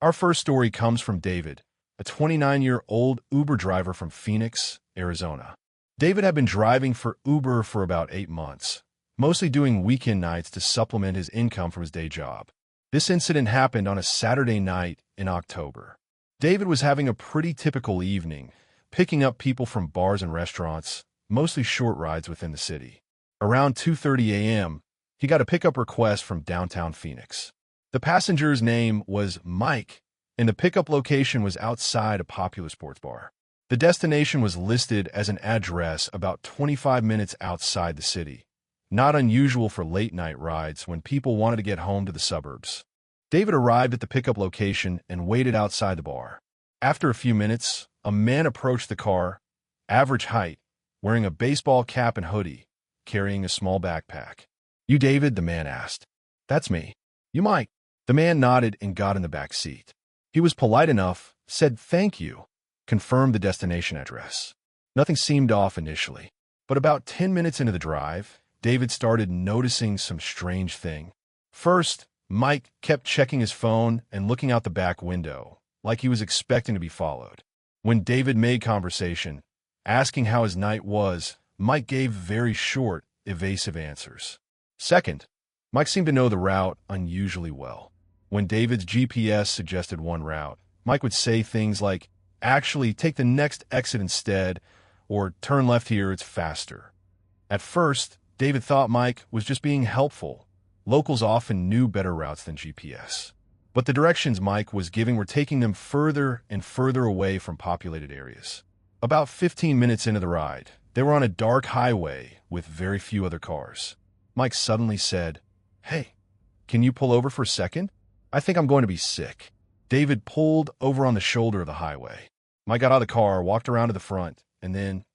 Our first story comes from David, a 29-year-old Uber driver from Phoenix, Arizona. David had been driving for Uber for about 8 months, mostly doing weekend nights to supplement his income from his day job. This incident happened on a Saturday night in October. David was having a pretty typical evening, picking up people from bars and restaurants, mostly short rides within the city. Around 2:30 a.m., he got a pickup request from downtown Phoenix. The passenger's name was Mike, and the pickup location was outside a popular sports bar. The destination was listed as an address about 25 minutes outside the city, not unusual for late-night rides when people wanted to get home to the suburbs. David arrived at the pickup location and waited outside the bar. After a few minutes, a man approached the car, average height, wearing a baseball cap and hoodie, carrying a small backpack. "You David?" the man asked. "That's me." "You Mike?" The man nodded and got in the back seat. He was polite enough, said thank you, confirmed the destination address. Nothing seemed off initially, but about 10 minutes into the drive, David started noticing some strange thing. First, Mike kept checking his phone and looking out the back window, like he was expecting to be followed. When David made conversation, asking how his night was, Mike gave very short, evasive answers. Second, Mike seemed to know the route unusually well. When David's GPS suggested one route, Mike would say things like, "Actually, take the next exit instead," or "Turn left here, it's faster." At first, David thought Mike was just being helpful. Locals often knew better routes than GPS. But the directions Mike was giving were taking them further and further away from populated areas. About 15 minutes into the ride, they were on a dark highway with very few other cars. Mike suddenly said, "Hey, can you pull over for a second? I think I'm going to be sick." David pulled over on the shoulder of the highway. Mike got out of the car, walked around to the front, and then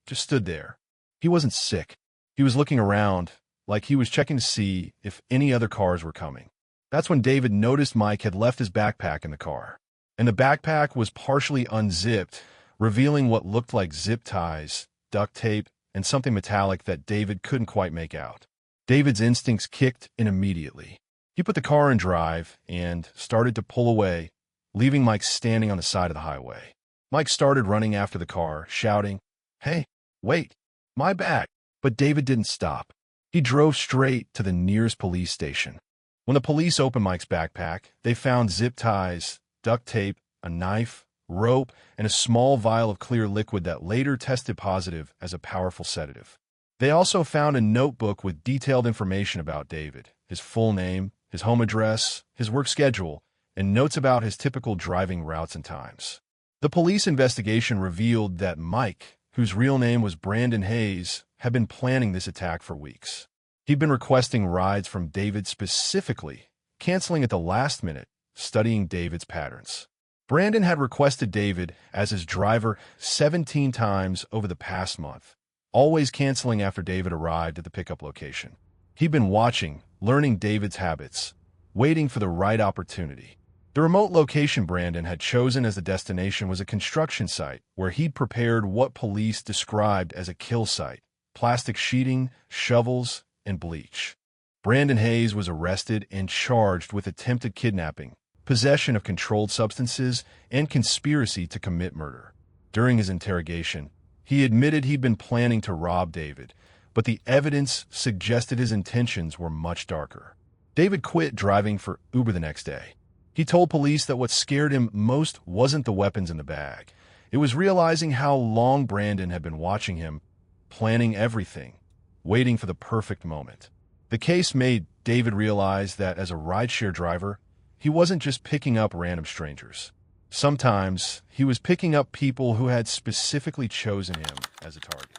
just stood there. He wasn't sick. He was looking around, like he was checking to see if any other cars were coming. That's when David noticed Mike had left his backpack in the car. And the backpack was partially unzipped, revealing what looked like zip ties, duct tape, and something metallic that David couldn't quite make out. David's instincts kicked in immediately. He put the car in drive and started to pull away, leaving Mike standing on the side of the highway. Mike started running after the car, shouting, "Hey, wait, my bag!" But David didn't stop. He drove straight to the nearest police station. When the police opened Mike's backpack, they found zip ties, duct tape, a knife, rope, and a small vial of clear liquid that later tested positive as a powerful sedative. They also found a notebook with detailed information about David, his full name, his home address, his work schedule, and notes about his typical driving routes and times. The police investigation revealed that Mike, whose real name was Brandon Hayes, had been planning this attack for weeks. He'd been requesting rides from David specifically, canceling at the last minute, studying David's patterns. Brandon had requested David as his driver 17 times over the past month, always canceling after David arrived at the pickup location. He'd been watching, learning David's habits, waiting for the right opportunity. The remote location Brandon had chosen as the destination was a construction site where he'd prepared what police described as a kill site: plastic sheeting, shovels, and bleach. Brandon Hayes was arrested and charged with attempted kidnapping, possession of controlled substances, and conspiracy to commit murder. During his interrogation, he admitted he'd been planning to rob David, but the evidence suggested his intentions were much darker. David quit driving for Uber the next day. He told police that what scared him most wasn't the weapons in the bag. It was realizing how long Brandon had been watching him, planning everything, waiting for the perfect moment. The case made David realize that as a rideshare driver, he wasn't just picking up random strangers. Sometimes he was picking up people who had specifically chosen him as a target.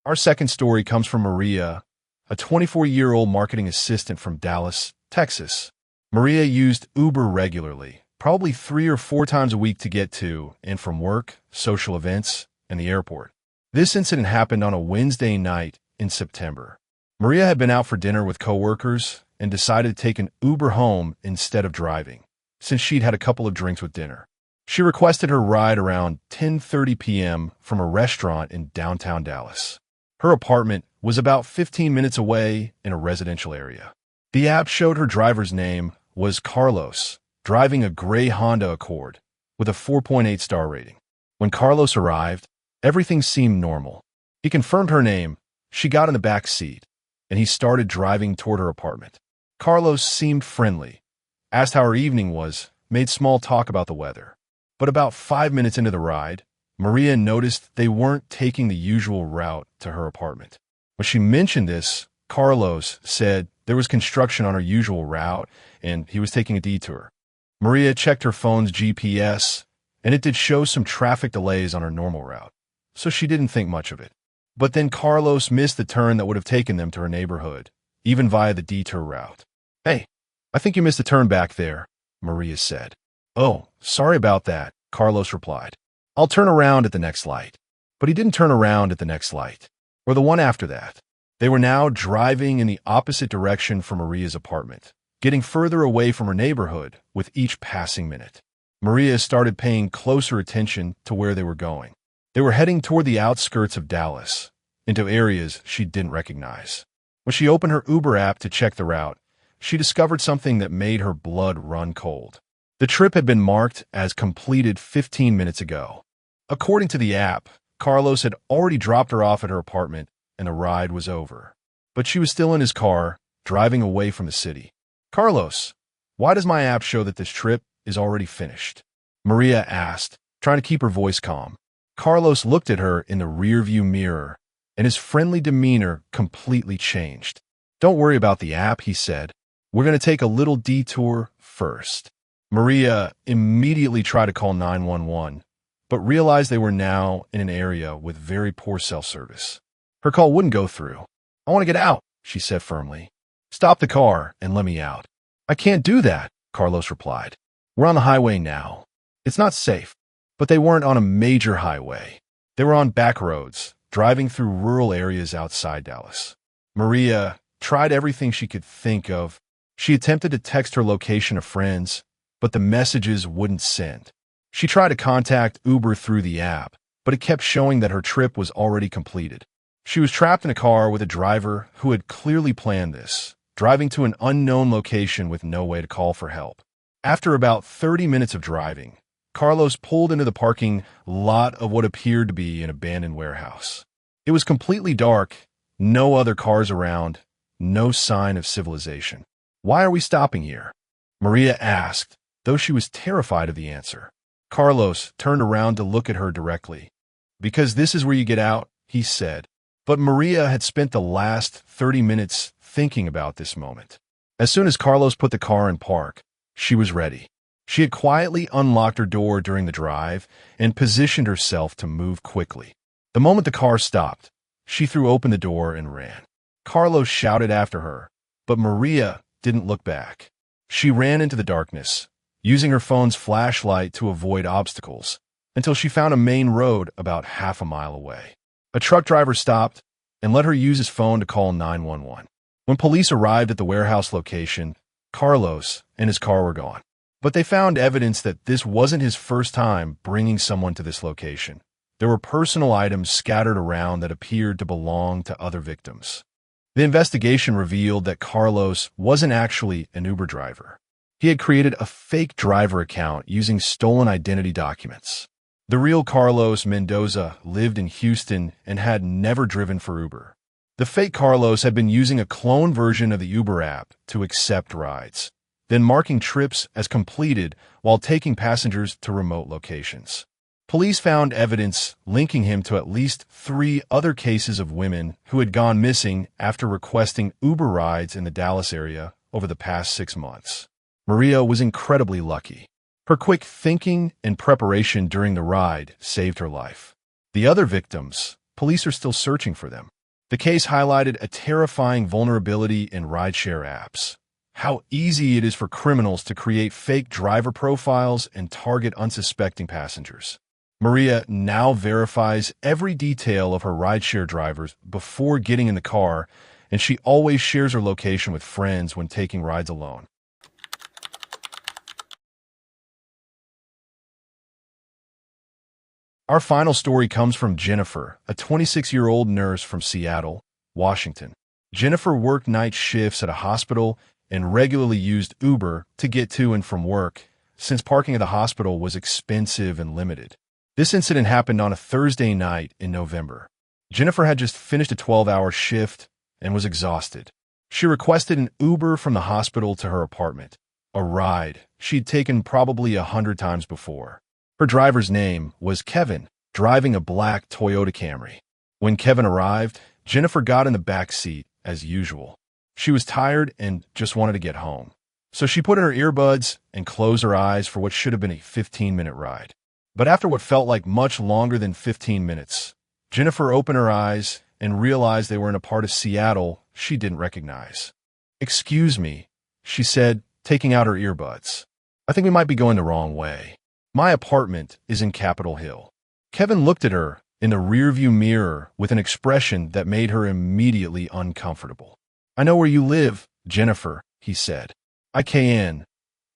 Our second story comes from Maria, a 24-year-old marketing assistant from Dallas, Texas. Maria used Uber regularly, probably 3 or 4 times a week to get to and from work, social events, and the airport. This incident happened on a Wednesday night in September. Maria had been out for dinner with coworkers and decided to take an Uber home instead of driving, since she'd had a couple of drinks with dinner. She requested her ride around 10:30 p.m. from a restaurant in downtown Dallas. Her apartment was about 15 minutes away in a residential area. The app showed her driver's name was Carlos, driving a gray Honda Accord with a 4.8 star rating. When Carlos arrived, everything seemed normal. He confirmed her name, she got in the back seat, and he started driving toward her apartment. Carlos seemed friendly, asked how her evening was, made small talk about the weather. But about 5 minutes into the ride, Maria noticed they weren't taking the usual route to her apartment. When she mentioned this, Carlos said there was construction on her usual route and he was taking a detour. Maria checked her phone's GPS, and it did show some traffic delays on her normal route, so she didn't think much of it. But then Carlos missed the turn that would have taken them to her neighborhood, even via the detour route. "Hey, I think you missed a turn back there," Maria said. "Oh, sorry about that," Carlos replied. "I'll turn around at the next light." But he didn't turn around at the next light, or the one after that. They were now driving in the opposite direction from Maria's apartment, getting further away from her neighborhood with each passing minute. Maria started paying closer attention to where they were going. They were heading toward the outskirts of Dallas, into areas she didn't recognize. When she opened her Uber app to check the route, she discovered something that made her blood run cold. The trip had been marked as completed 15 minutes ago. According to the app, Carlos had already dropped her off at her apartment and the ride was over. But she was still in his car, driving away from the city. "Carlos, why does my app show that this trip is already finished?" Maria asked, trying to keep her voice calm. Carlos looked at her in the rearview mirror, and his friendly demeanor completely changed. "Don't worry about the app," he said. "We're going to take a little detour first." Maria immediately tried to call 911, but realized they were now in an area with very poor cell service. Her call wouldn't go through. "I want to get out," she said firmly. "Stop the car and let me out." "I can't do that," Carlos replied. "We're on the highway now. It's not safe." But they weren't on a major highway. They were on back roads, driving through rural areas outside Dallas. Maria tried everything she could think of. She attempted to text her location to friends, but the messages wouldn't send. She tried to contact Uber through the app, but it kept showing that her trip was already completed. She was trapped in a car with a driver who had clearly planned this, driving to an unknown location with no way to call for help. After about 30 minutes of driving, Carlos pulled into the parking lot of what appeared to be an abandoned warehouse. It was completely dark, no other cars around, no sign of civilization. "Why are we stopping here?" Maria asked, though she was terrified of the answer. Carlos turned around to look at her directly. "Because this is where you get out," he said. But Maria had spent the last 30 minutes thinking about this moment. As soon as Carlos put the car in park, she was ready. She had quietly unlocked her door during the drive and positioned herself to move quickly. The moment the car stopped, she threw open the door and ran. Carlos shouted after her, but Maria didn't look back. She ran into the darkness, using her phone's flashlight to avoid obstacles, until she found a main road about half a mile away. A truck driver stopped and let her use his phone to call 911. When police arrived at the warehouse location, Carlos and his car were gone. But they found evidence that this wasn't his first time bringing someone to this location. There were personal items scattered around that appeared to belong to other victims. The investigation revealed that Carlos wasn't actually an Uber driver. He had created a fake driver account using stolen identity documents. The real Carlos Mendoza lived in Houston and had never driven for Uber. The fake Carlos had been using a clone version of the Uber app to accept rides, then marking trips as completed while taking passengers to remote locations. Police found evidence linking him to at least 3 other cases of women who had gone missing after requesting Uber rides in the Dallas area over the past 6 months. Maria was incredibly lucky. Her quick thinking and preparation during the ride saved her life. The other victims, police are still searching for them. The case highlighted a terrifying vulnerability in rideshare apps. How easy it is for criminals to create fake driver profiles and target unsuspecting passengers. Maria now verifies every detail of her rideshare drivers before getting in the car, and she always shares her location with friends when taking rides alone. Our final story comes from Jennifer, a 26-year-old nurse from Seattle, Washington. Jennifer worked night shifts at a hospital and regularly used Uber to get to and from work, since parking at the hospital was expensive and limited. This incident happened on a Thursday night in November. Jennifer had just finished a 12-hour shift and was exhausted. She requested an Uber from the hospital to her apartment, a ride she'd taken probably 100 times before. Her driver's name was Kevin, driving a black Toyota Camry. When Kevin arrived, Jennifer got in the back seat, as usual. She was tired and just wanted to get home. So she put in her earbuds and closed her eyes for what should have been a 15-minute ride. But after what felt like much longer than 15 minutes, Jennifer opened her eyes and realized they were in a part of Seattle she didn't recognize. "Excuse me," she said, taking out her earbuds. "I think we might be going the wrong way. My apartment is in Capitol Hill." Kevin looked at her in the rearview mirror with an expression that made her immediately uncomfortable. "I know where you live, Jennifer," he said. "I can.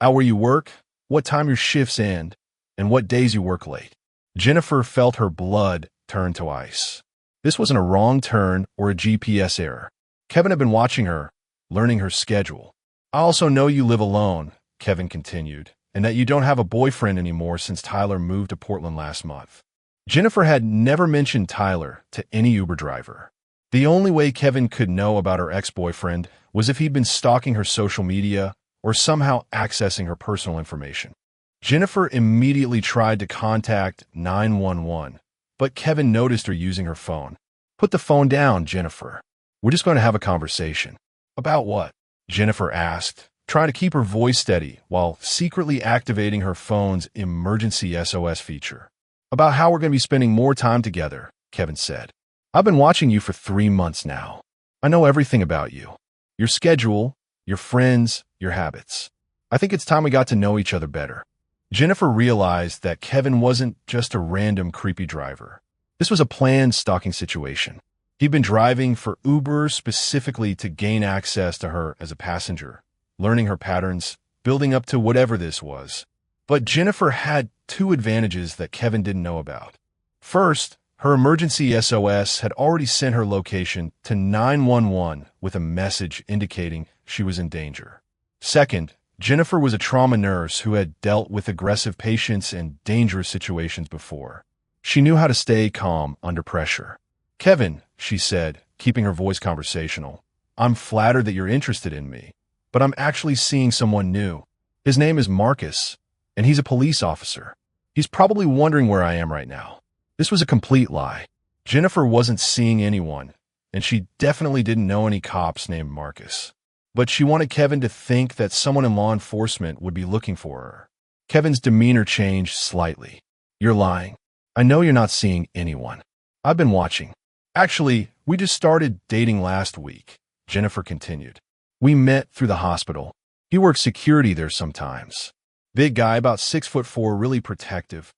Out where you work, what time your shifts end, and what days you work late." Jennifer felt her blood turn to ice. This wasn't a wrong turn or a GPS error. Kevin had been watching her, learning her schedule. "I also know you live alone," Kevin continued, "and that you don't have a boyfriend anymore since Tyler moved to Portland last month." Jennifer had never mentioned Tyler to any Uber driver. The only way Kevin could know about her ex-boyfriend was if he'd been stalking her social media or somehow accessing her personal information. Jennifer immediately tried to contact 911, but Kevin noticed her using her phone. "Put the phone down, Jennifer. We're just going to have a conversation." "About what?" Jennifer asked, trying to keep her voice steady while secretly activating her phone's emergency SOS feature. "About how we're going to be spending more time together," Kevin said. "I've been watching you for 3 months now. I know everything about you. Your schedule, your friends, your habits. I think it's time we got to know each other better." Jennifer realized that Kevin wasn't just a random creepy driver. This was a planned stalking situation. He'd been driving for Uber specifically to gain access to her as a passenger, learning her patterns, building up to whatever this was. But Jennifer had 2 advantages that Kevin didn't know about. First, her emergency SOS had already sent her location to 911 with a message indicating she was in danger. Second, Jennifer was a trauma nurse who had dealt with aggressive patients and dangerous situations before. She knew how to stay calm under pressure. "Kevin," she said, keeping her voice conversational, "I'm flattered that you're interested in me, but I'm actually seeing someone new. His name is Marcus, and he's a police officer. He's probably wondering where I am right now." This was a complete lie. Jennifer wasn't seeing anyone, and she definitely didn't know any cops named Marcus. But she wanted Kevin to think that someone in law enforcement would be looking for her. Kevin's demeanor changed slightly. "You're lying. I know you're not seeing anyone. I've been watching. Actually, we just started dating last week," Jennifer continued. "We met through the hospital. He works security there sometimes. Big guy, about 6'4", really protective."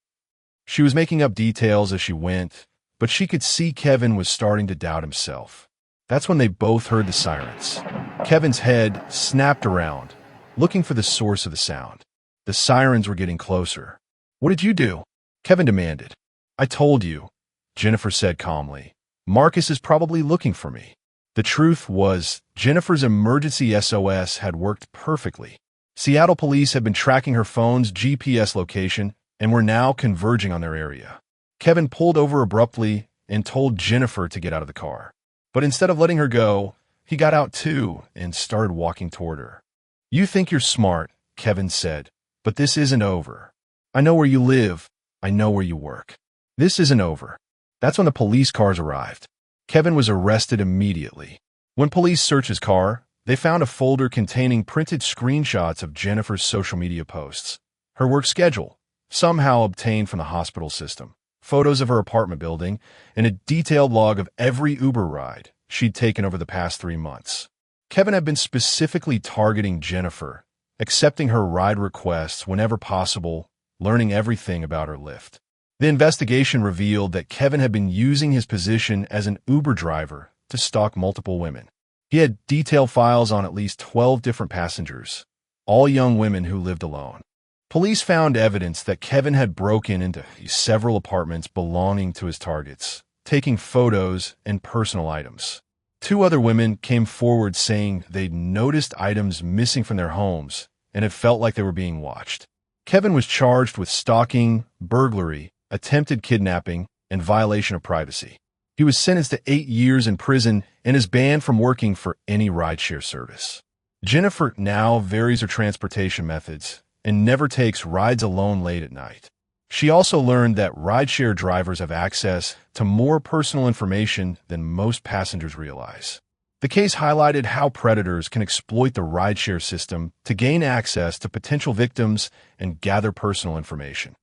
She was making up details as she went, but she could see Kevin was starting to doubt himself. That's when they both heard the sirens. Kevin's head snapped around, looking for the source of the sound. The sirens were getting closer. "What did you do?" Kevin demanded. "I told you," Jennifer said calmly. "Marcus is probably looking for me." The truth was, Jennifer's emergency SOS had worked perfectly. Seattle police had been tracking her phone's GPS location and were now converging on their area. Kevin pulled over abruptly and told Jennifer to get out of the car. But instead of letting her go, he got out too and started walking toward her. "You think you're smart," Kevin said, "but this isn't over. I know where you live. I know where you work. This isn't over." That's when the police cars arrived. Kevin was arrested immediately. When police searched his car, they found a folder containing printed screenshots of Jennifer's social media posts, her work schedule, somehow obtained from the hospital system, photos of her apartment building, and a detailed log of every Uber ride she'd taken over the past 3 months. Kevin had been specifically targeting Jennifer, accepting her ride requests whenever possible, learning everything about her Lyft. The investigation revealed that Kevin had been using his position as an Uber driver to stalk multiple women. He had detailed files on at least 12 different passengers, all young women who lived alone. Police found evidence that Kevin had broken into several apartments belonging to his targets, taking photos and personal items. Two other women came forward saying they'd noticed items missing from their homes and it felt like they were being watched. Kevin was charged with stalking, burglary, attempted kidnapping, and violation of privacy. He was sentenced to 8 years in prison and is banned from working for any rideshare service. Jennifer now varies her transportation methods and never takes rides alone late at night. She also learned that rideshare drivers have access to more personal information than most passengers realize. The case highlighted how predators can exploit the rideshare system to gain access to potential victims and gather personal information.